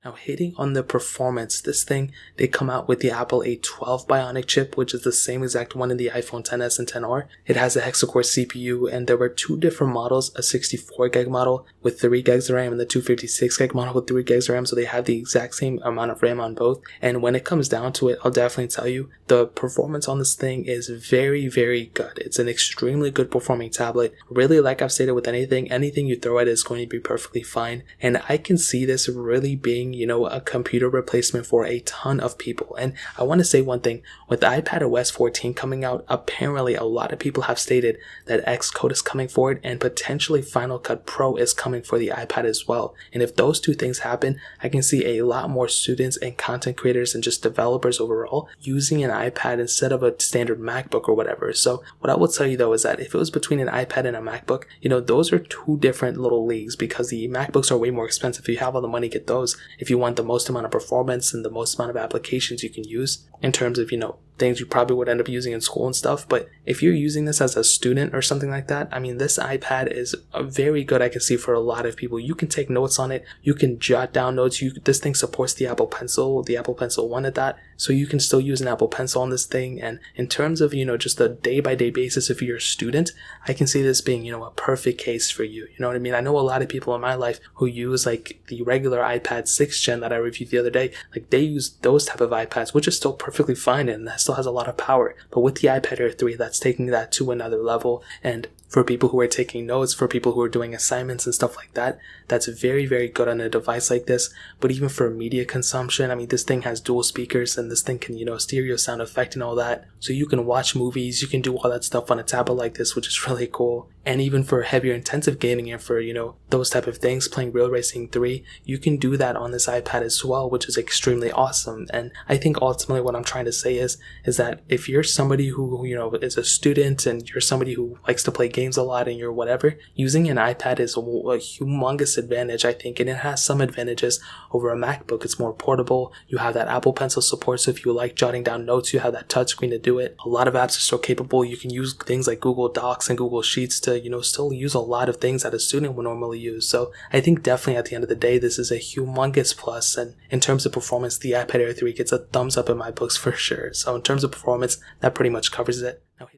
Now, hitting on the performance, this thing, they come out with the Apple A12 Bionic chip, which is the same exact one in the iPhone XS and XR. It has a hexa-core CPU, and there were two different models, a 64 gig model with 3 gigs of RAM and the 256 gig model with 3 gigs of RAM, so they have the exact same amount of RAM on both. And when it comes down to it, I'll definitely tell you, the performance on this thing is very, very good. It's an extremely good performing tablet. Really, like I've stated with anything you throw at it is going to be perfectly fine. And I can see this really being, a computer replacement for a ton of people. And I want to say one thing, with iPad OS 14 coming out, apparently a lot of people have stated that Xcode is coming for it, and potentially Final Cut Pro is coming for the iPad as well. And if those two things happen, I can see a lot more students and content creators and just developers overall using an iPad instead of a standard MacBook or whatever. So what I will tell you though is that if it was between an iPad and a MacBook, those are two different little leagues, because the MacBooks are way more expensive. If you have all the money, get those. If you want the most amount of performance and the most amount of applications you can use in terms of, things you probably would end up using in school and stuff. But if you're using this as a student or something like that, this iPad is very good. I can see for a lot of people. You can take notes on it. You can jot down notes. This thing supports the Apple Pencil, the Apple Pencil 1 at that. So you can still use an Apple Pencil on this thing. And in terms of, just a day-by-day basis, if you're a student, I can see this being, a perfect case for you. You know what I mean? I know a lot of people in my life who use like the regular iPad 6th gen that I reviewed the other day. Like they use those type of iPads, which is still perfectly fine and that still has a lot of power. But with the iPad Air 3, that's taking that to another level. And for people who are taking notes, for people who are doing assignments and stuff like that, that's very, very good on a device like this. But even for media consumption, this thing has dual speakers and this thing can, stereo sound effect and all that. So you can watch movies, you can do all that stuff on a tablet like this, which is really cool. And even for heavier intensive gaming and for, those type of things, playing Real Racing 3, you can do that on this iPad as well, which is extremely awesome. And I think ultimately what I'm trying to say is that if you're somebody who, is a student and you're somebody who likes to play games a lot and you're whatever, using an iPad is a humongous advantage, I think. And it has some advantages over a MacBook. It's more portable. You have that Apple Pencil support, so if you like jotting down notes, you have that touchscreen to do it. A lot of apps are still capable. You can use things like Google Docs and Google Sheets to, still use a lot of things that a student would normally use. So I think definitely at the end of the day, this is a humongous plus. And in terms of performance, the iPad Air 3 gets a thumbs up in my books for sure. So in terms of performance, that pretty much covers it. Now,